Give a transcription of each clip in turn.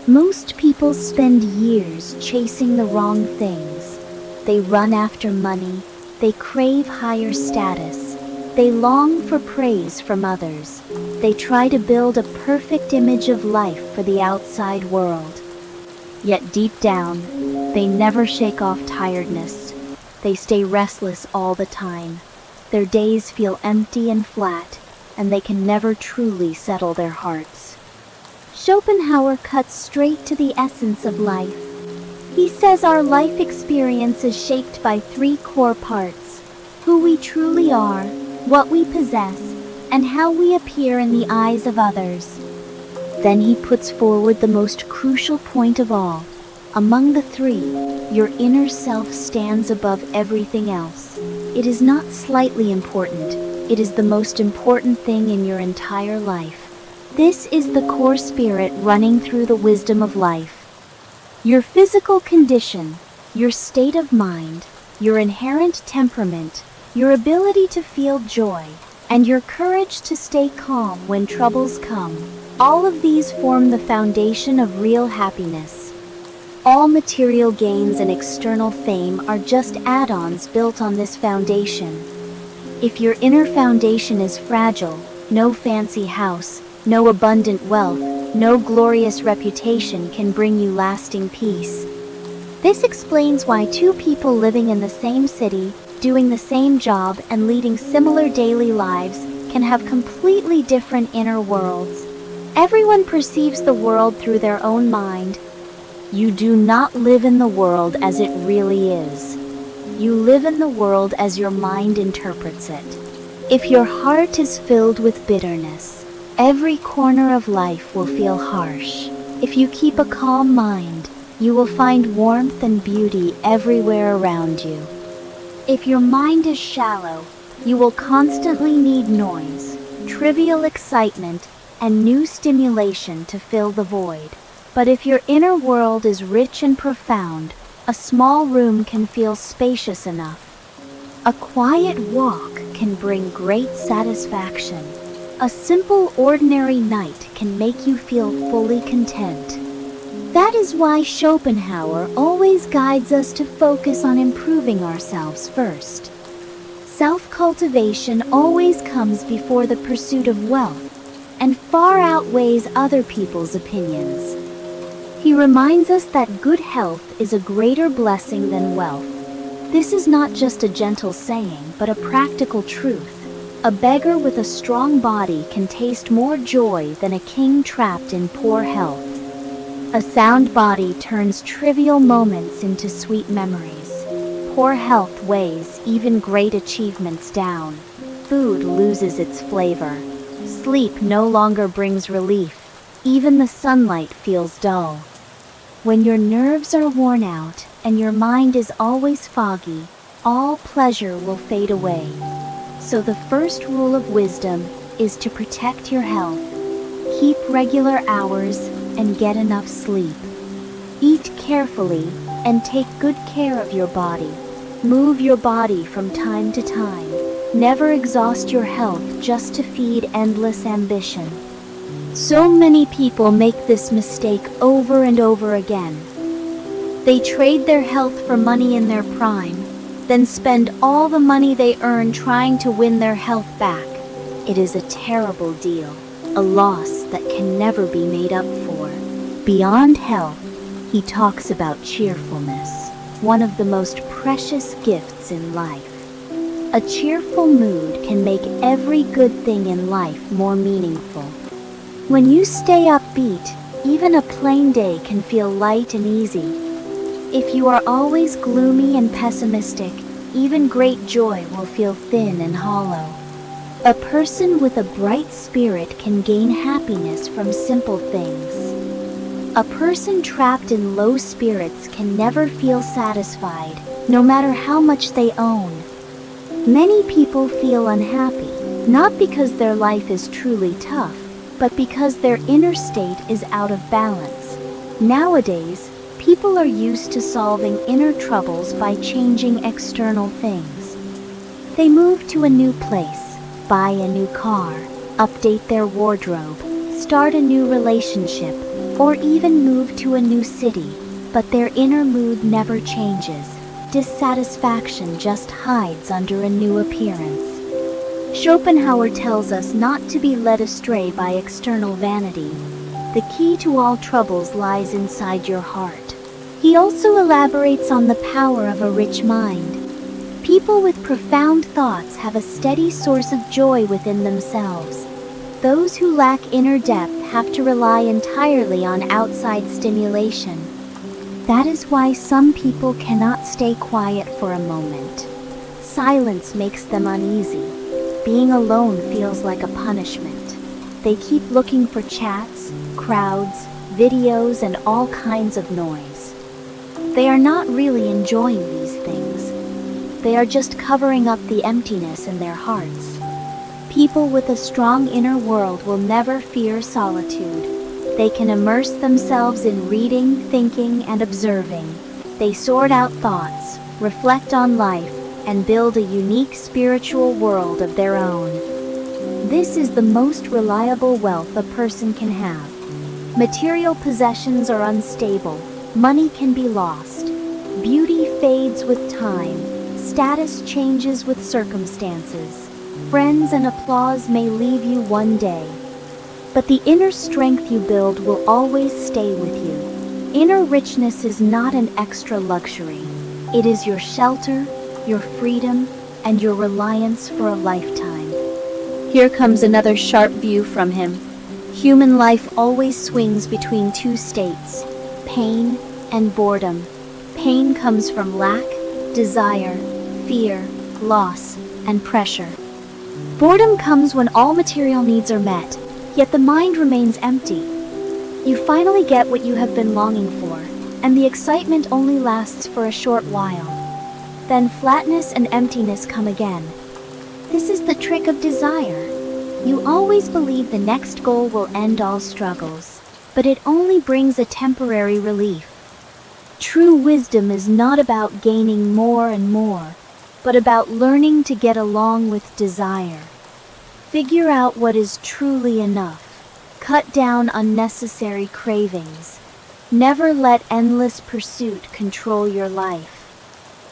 Most people spend years chasing the wrong things. They run after money, they crave higher status, they long for praise from others. They try to build a perfect image of life for the outside world. Yet deep down, they never shake off tiredness. They stay restless all the time. Their days feel empty and flat, and they can never truly settle their hearts. Schopenhauer cuts straight to the essence of life. He says our life experience is shaped by three core parts: who we truly are, what we possess, and how we appear in the eyes of others. Then he puts forward the most crucial point of all. Among the three, your inner self stands above everything else. It is not slightly important, it is the most important thing in your entire life. This is the core spirit running through the wisdom of life. Your physical condition, your state of mind, your inherent temperament, your ability to feel joy, and your courage to stay calm when troubles come, all of these form the foundation of real happiness. All material gains and external fame are just add-ons built on this foundation. If your inner foundation is fragile, no fancy house, no abundant wealth, no glorious reputation can bring you lasting peace. This explains why two people living in the same city, doing the same job, and leading similar daily lives can have completely different inner worlds. Everyone perceives the world through their own mind. You do not live in the world as it really is. You live in the world as your mind interprets it. If your heart is filled with bitterness, every corner of life will feel harsh. If you keep a calm mind, you will find warmth and beauty everywhere around you. If your mind is shallow, you will constantly need noise, trivial excitement, and new stimulation to fill the void. But if your inner world is rich and profound, a small room can feel spacious enough. A quiet walk can bring great satisfaction. A simple, ordinary night can make you feel fully content. That is why Schopenhauer always guides us to focus on improving ourselves first. Self-cultivation always comes before the pursuit of wealth, and far outweighs other people's opinions. He reminds us that good health is a greater blessing than wealth. This is not just a gentle saying, but a practical truth. A beggar with a strong body can taste more joy than a king trapped in poor health. A sound body turns trivial moments into sweet memories. Poor health weighs even great achievements down. Food loses its flavor. Sleep no longer brings relief. Even the sunlight feels dull. When your nerves are worn out and your mind is always foggy, all pleasure will fade away. So the first rule of wisdom is to protect your health. Keep regular hours and get enough sleep. Eat carefully and take good care of your body. Move your body from time to time. Never exhaust your health just to feed endless ambition. So many people make this mistake over and over again. They trade their health for money in their prime, then spend all the money they earn trying to win their health back. It is a terrible deal, a loss that can never be made up for. Beyond health, he talks about cheerfulness, one of the most precious gifts in life. A cheerful mood can make every good thing in life more meaningful. When you stay upbeat, even a plain day can feel light and easy. If you are always gloomy and pessimistic, even great joy will feel thin and hollow. A person with a bright spirit can gain happiness from simple things. A person trapped in low spirits can never feel satisfied, no matter how much they own. Many people feel unhappy, not because their life is truly tough, but because their inner state is out of balance. Nowadays, people are used to solving inner troubles by changing external things. They move to a new place, buy a new car, update their wardrobe, start a new relationship, or even move to a new city, but their inner mood never changes. Dissatisfaction just hides under a new appearance. Schopenhauer tells us not to be led astray by external vanity. The key to all troubles lies inside your heart. He also elaborates on the power of a rich mind. People with profound thoughts have a steady source of joy within themselves. Those who lack inner depth have to rely entirely on outside stimulation. That is why some people cannot stay quiet for a moment. Silence makes them uneasy. Being alone feels like a punishment. They keep looking for chats, crowds, videos, and all kinds of noise. They are not really enjoying these things. They are just covering up the emptiness in their hearts. People with a strong inner world will never fear solitude. They can immerse themselves in reading, thinking, and observing. They sort out thoughts, reflect on life, and build a unique spiritual world of their own. This is the most reliable wealth a person can have. Material possessions are unstable. Money can be lost. Beauty fades with time. Status changes with circumstances. Friends and applause may leave you one day. But the inner strength you build will always stay with you. Inner richness is not an extra luxury. It is your shelter, your freedom, and your reliance for a lifetime. Here comes another sharp view from him. Human life always swings between two states, pain and boredom. Pain comes from lack, desire, fear, loss, and pressure. Boredom comes when all material needs are met, yet the mind remains empty. You finally get what you have been longing for, and the excitement only lasts for a short while. Then flatness and emptiness come again. This is the trick of desire. You always believe the next goal will end all struggles, but it only brings a temporary relief. True wisdom is not about gaining more and more, but about learning to get along with desire. Figure out what is truly enough. Cut down unnecessary cravings. Never let endless pursuit control your life.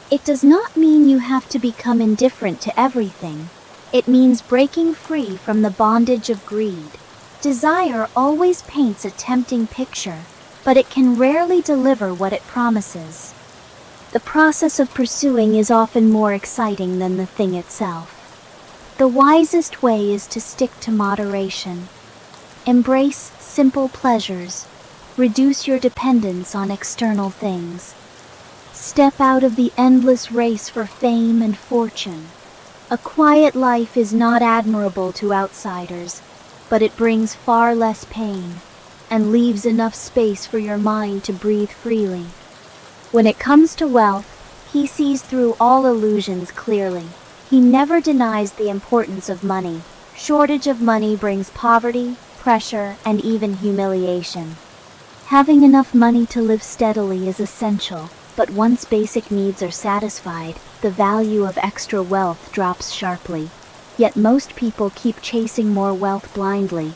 It does not mean you have to become indifferent to everything. It means breaking free from the bondage of greed. Desire always paints a tempting picture, but it can rarely deliver what it promises. The process of pursuing is often more exciting than the thing itself. The wisest way is to stick to moderation. Embrace simple pleasures. Reduce your dependence on external things. Step out of the endless race for fame and fortune. A quiet life is not admirable to outsiders, but it brings far less pain and leaves enough space for your mind to breathe freely. When it comes to wealth, he sees through all illusions clearly. He never denies the importance of money. Shortage of money brings poverty, pressure, and even humiliation. Having enough money to live steadily is essential, but once basic needs are satisfied, the value of extra wealth drops sharply. Yet most people keep chasing more wealth blindly.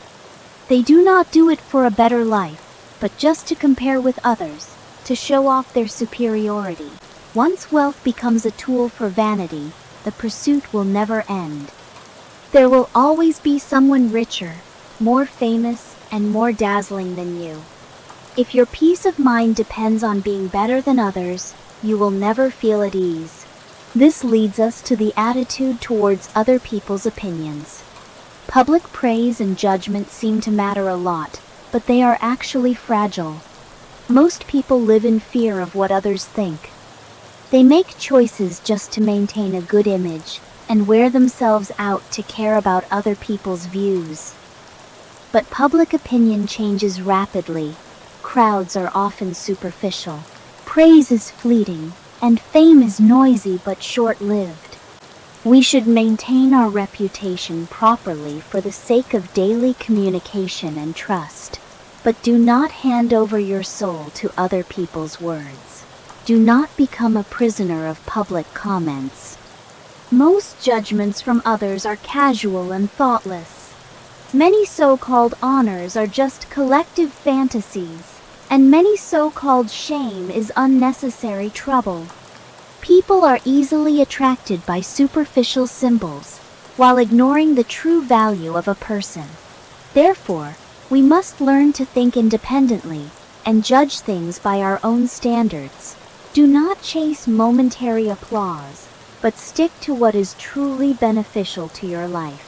They do not do it for a better life, but just to compare with others, to show off their superiority. Once wealth becomes a tool for vanity, the pursuit will never end. There will always be someone richer, more famous, and more dazzling than you. If your peace of mind depends on being better than others, you will never feel at ease. This leads us to the attitude towards other people's opinions. Public praise and judgment seem to matter a lot, but they are actually fragile. Most people live in fear of what others think. They make choices just to maintain a good image and wear themselves out to care about other people's views. But public opinion changes rapidly. Crowds are often superficial. Praise is fleeting, and fame is noisy but short-lived. We should maintain our reputation properly for the sake of daily communication and trust. But do not hand over your soul to other people's words. Do not become a prisoner of public comments. Most judgments from others are casual and thoughtless. Many so-called honors are just collective fantasies, and many so-called shame is unnecessary trouble. People are easily attracted by superficial symbols, while ignoring the true value of a person. Therefore, we must learn to think independently and judge things by our own standards. Do not chase momentary applause, but stick to what is truly beneficial to your life.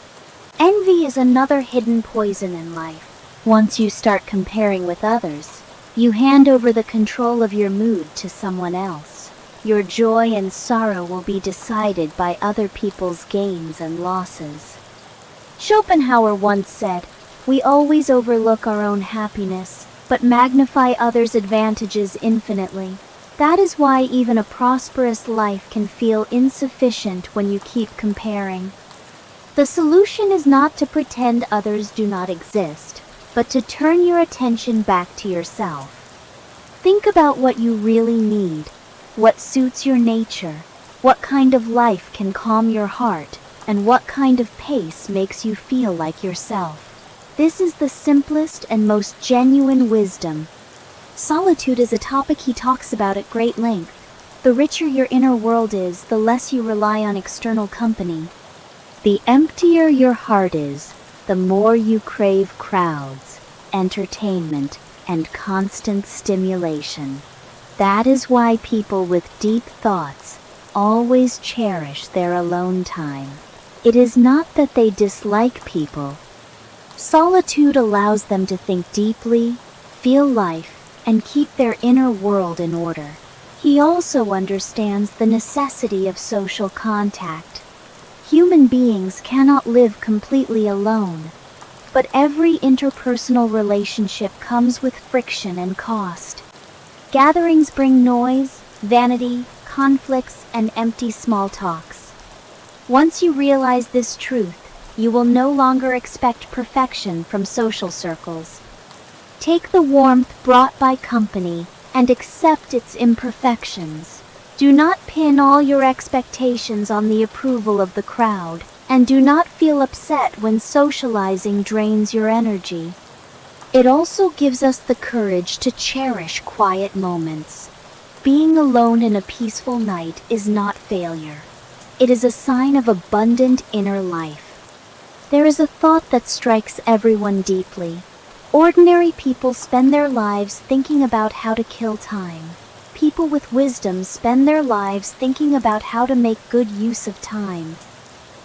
Envy is another hidden poison in life. Once you start comparing with others, you hand over the control of your mood to someone else. Your joy and sorrow will be decided by other people's gains and losses. Schopenhauer once said, "We always overlook our own happiness, but magnify others' advantages infinitely." That is why even a prosperous life can feel insufficient when you keep comparing. The solution is not to pretend others do not exist, but to turn your attention back to yourself. Think about what you really need, what suits your nature, what kind of life can calm your heart, and what kind of pace makes you feel like yourself. This is the simplest and most genuine wisdom. Solitude is a topic he talks about at great length. The richer your inner world is, the less you rely on external company. The emptier your heart is, the more you crave crowds, entertainment, and constant stimulation. That is why people with deep thoughts always cherish their alone time. It is not that they dislike people. Solitude allows them to think deeply, feel life, and keep their inner world in order. He also understands the necessity of social contact. Human beings cannot live completely alone, but every interpersonal relationship comes with friction and cost. Gatherings bring noise, vanity, conflicts, and empty small talks. Once you realize this truth, you will no longer expect perfection from social circles. Take the warmth brought by company and accept its imperfections. Do not pin all your expectations on the approval of the crowd, and do not feel upset when socializing drains your energy. It also gives us the courage to cherish quiet moments. Being alone in a peaceful night is not failure. It is a sign of abundant inner life. There is a thought that strikes everyone deeply. Ordinary people spend their lives thinking about how to kill time. People with wisdom spend their lives thinking about how to make good use of time.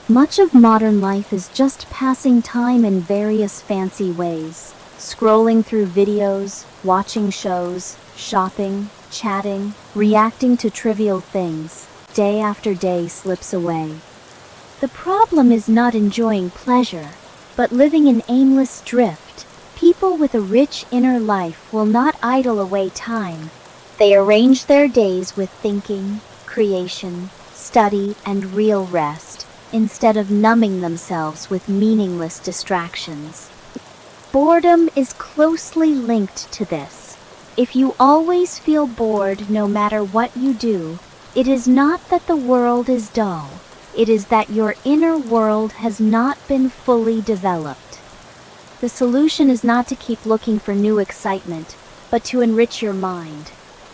Much of modern life is just passing time in various fancy ways. Scrolling through videos, watching shows, shopping, chatting, reacting to trivial things. Day after day slips away. The problem is not enjoying pleasure, but living in aimless drift. People with a rich inner life will not idle away time. They arrange their days with thinking, creation, study, and real rest, instead of numbing themselves with meaningless distractions. Boredom is closely linked to this. If you always feel bored no matter what you do, it is not that the world is dull. It is that your inner world has not been fully developed. The solution is not to keep looking for new excitement, but to enrich your mind.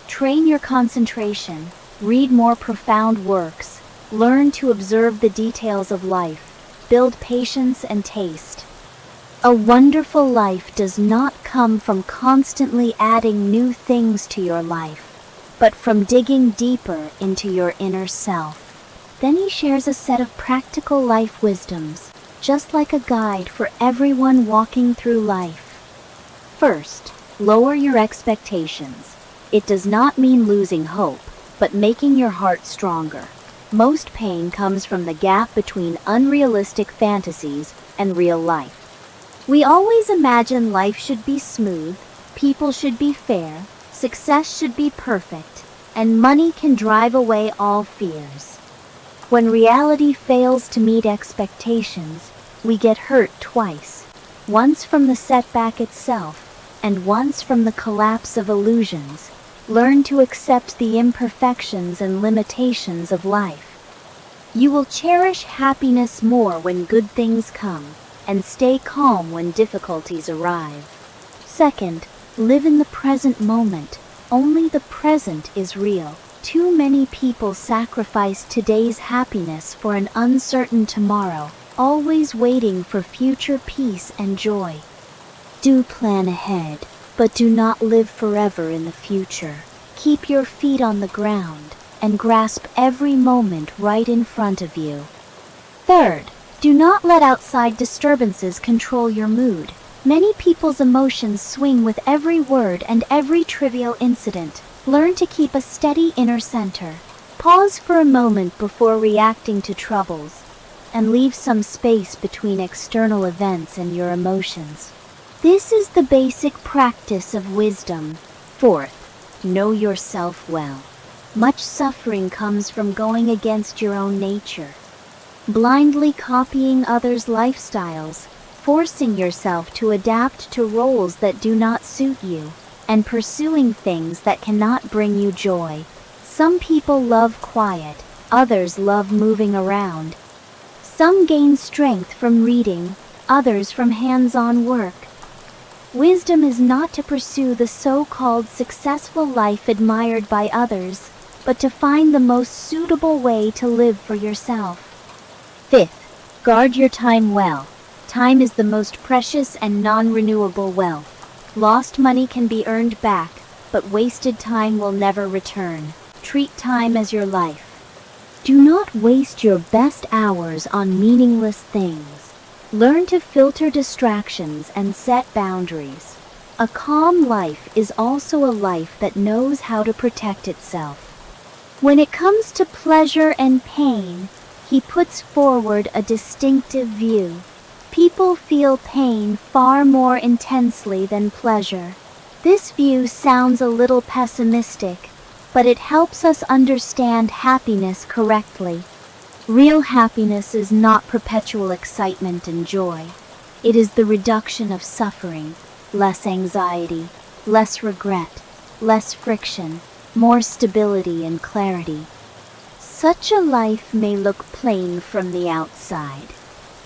Train your concentration, read more profound works, learn to observe the details of life, build patience and taste. A wonderful life does not come from constantly adding new things to your life, but from digging deeper into your inner self. Then he shares a set of practical life wisdoms, just like a guide for everyone walking through life. First, lower your expectations. It does not mean losing hope, but making your heart stronger. Most pain comes from the gap between unrealistic fantasies and real life. We always imagine life should be smooth, people should be fair, success should be perfect, and money can drive away all fears. When reality fails to meet expectations, we get hurt twice, once from the setback itself, and once from the collapse of illusions. Learn to accept the imperfections and limitations of life. You will cherish happiness more when good things come. and stay calm when difficulties arrive. Second, live in the present moment. Only the present is real. Too many people sacrifice today's happiness for an uncertain tomorrow, always waiting for future peace and joy. Do plan ahead, but do not live forever in the future. Keep your feet on the ground and grasp every moment right in front of you. Third, do not let outside disturbances control your mood. Many people's emotions swing with every word and every trivial incident. Learn to keep a steady inner center. Pause for a moment before reacting to troubles, and leave some space between external events and your emotions. This is the basic practice of wisdom. Fourth, know yourself well. Much suffering comes from going against your own nature. Blindly copying others' lifestyles, forcing yourself to adapt to roles that do not suit you, and pursuing things that cannot bring you joy. Some people love quiet, others love moving around. Some gain strength from reading, others from hands-on work. Wisdom is not to pursue the so-called successful life admired by others, but to find the most suitable way to live for yourself. Fifth, guard your time well. Time is the most precious and non-renewable wealth. Lost money can be earned back, but wasted time will never return. Treat time as your life. Do not waste your best hours on meaningless things. Learn to filter distractions and set boundaries. A calm life is also a life that knows how to protect itself. When it comes to pleasure and pain, he puts forward a distinctive view. People feel pain far more intensely than pleasure. This view sounds a little pessimistic, but it helps us understand happiness correctly. Real happiness is not perpetual excitement and joy. It is the reduction of suffering, less anxiety, less regret, less friction, more stability and clarity. Such a life may look plain from the outside,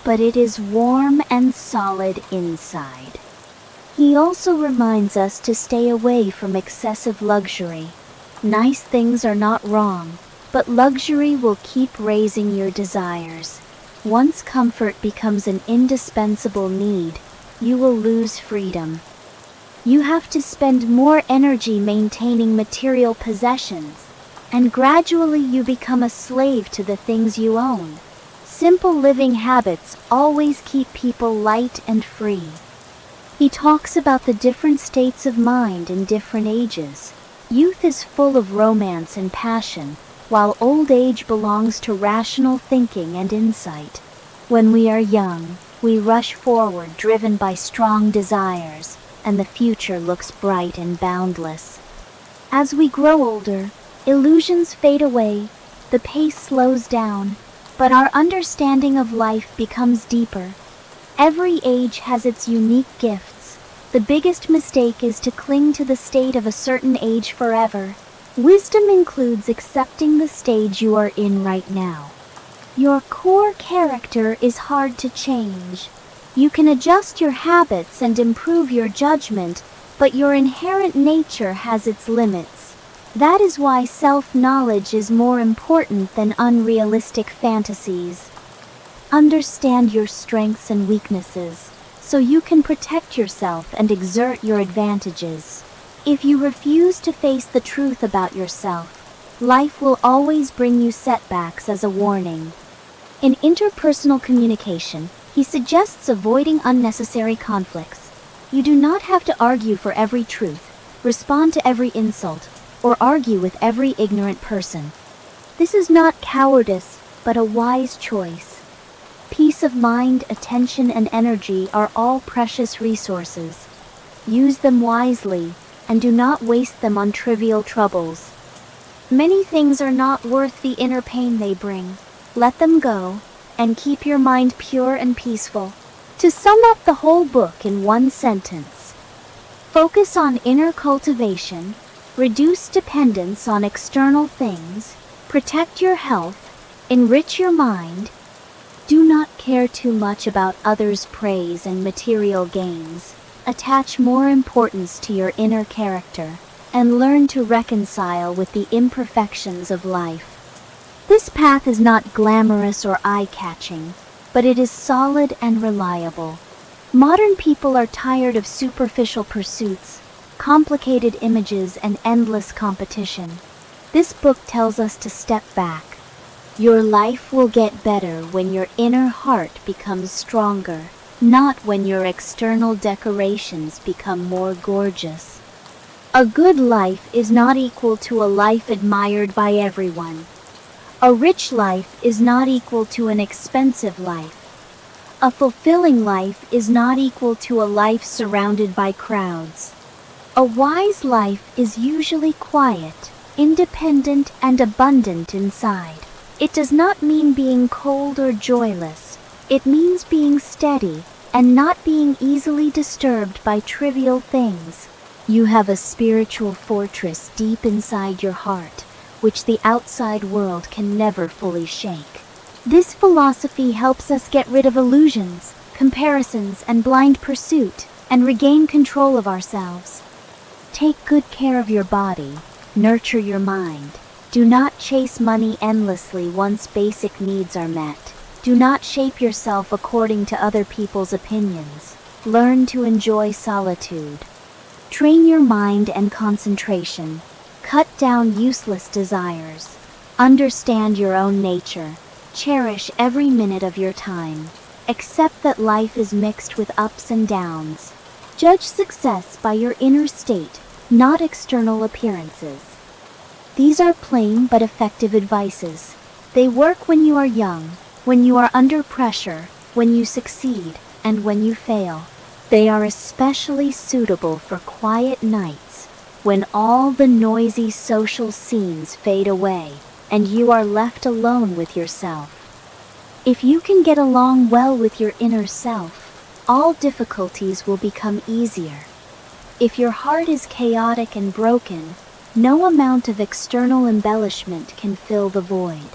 but it is warm and solid inside. He also reminds us to stay away from excessive luxury. Nice things are not wrong, but luxury will keep raising your desires. Once comfort becomes an indispensable need, you will lose freedom. You have to spend more energy maintaining material possessions, and gradually you become a slave to the things you own. Simple living habits always keep people light and free. He talks about the different states of mind in different ages. Youth is full of romance and passion, while old age belongs to rational thinking and insight. When we are young, we rush forward driven by strong desires, and the future looks bright and boundless. As we grow older, illusions fade away, the pace slows down, but our understanding of life becomes deeper. Every age has its unique gifts. The biggest mistake is to cling to the state of a certain age forever. Wisdom includes accepting the stage you are in right now. Your core character is hard to change. You can adjust your habits and improve your judgment, but your inherent nature has its limits. That is why self-knowledge is more important than unrealistic fantasies. Understand your strengths and weaknesses, so you can protect yourself and exert your advantages. If you refuse to face the truth about yourself, life will always bring you setbacks as a warning. In interpersonal communication, he suggests avoiding unnecessary conflicts. You do not have to argue for every truth, respond to every insult, or argue with every ignorant person. This is not cowardice, but a wise choice. Peace of mind, attention, and energy are all precious resources. Use them wisely, and do not waste them on trivial troubles. Many things are not worth the inner pain they bring. Let them go, and keep your mind pure and peaceful. To sum up the whole book in one sentence: focus on inner cultivation, reduce dependence on external things, protect your health, enrich your mind, Do not care too much about others' praise and material gains. Attach more importance to your inner character, and learn to reconcile with the imperfections of life. This path is not glamorous or eye-catching, but it is solid and reliable. Modern people are tired of superficial pursuits, complicated images, and endless competition. This book tells us to step back. Your life will get better when your inner heart becomes stronger, not when your external decorations become more gorgeous. A good life is not equal to a life admired by everyone. A rich life is not equal to an expensive life. A fulfilling life is not equal to a life surrounded by crowds. A wise life is usually quiet, independent, and abundant inside. It does not mean being cold or joyless. It means being steady and not being easily disturbed by trivial things. You have a spiritual fortress deep inside your heart, which the outside world can never fully shake. This philosophy helps us get rid of illusions, comparisons, and blind pursuit, and regain control of ourselves. Take good care of your body, nurture your mind. Do not chase money endlessly once basic needs are met. Do not shape yourself according to other people's opinions. Learn to enjoy solitude. Train your mind and concentration. Cut down useless desires. Understand your own nature. Cherish every minute of your time. Accept that life is mixed with ups and downs. Judge success by your inner state, not external appearances. These are plain but effective advices. They work when you are young, when you are under pressure, when you succeed, and when you fail. They are especially suitable for quiet nights, when all the noisy social scenes fade away, and you are left alone with yourself. If you can get along well with your inner self, all difficulties will become easier. If your heart is chaotic and broken, no amount of external embellishment can fill the void.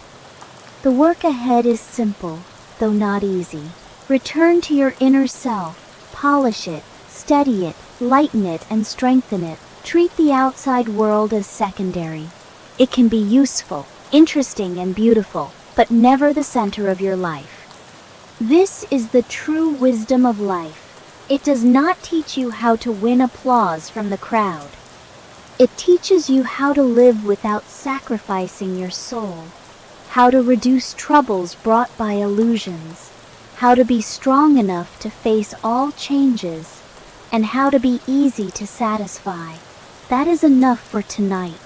The work ahead is simple, though not easy. Return to your inner self, polish it, steady it, lighten it, and strengthen it. Treat the outside world as secondary. It can be useful, interesting, and beautiful, but never the center of your life. This is the true wisdom of life. It does not teach you how to win applause from the crowd. It teaches you how to live without sacrificing your soul, how to reduce troubles brought by illusions, how to be strong enough to face all changes, and how to be easy to satisfy. That is enough for tonight.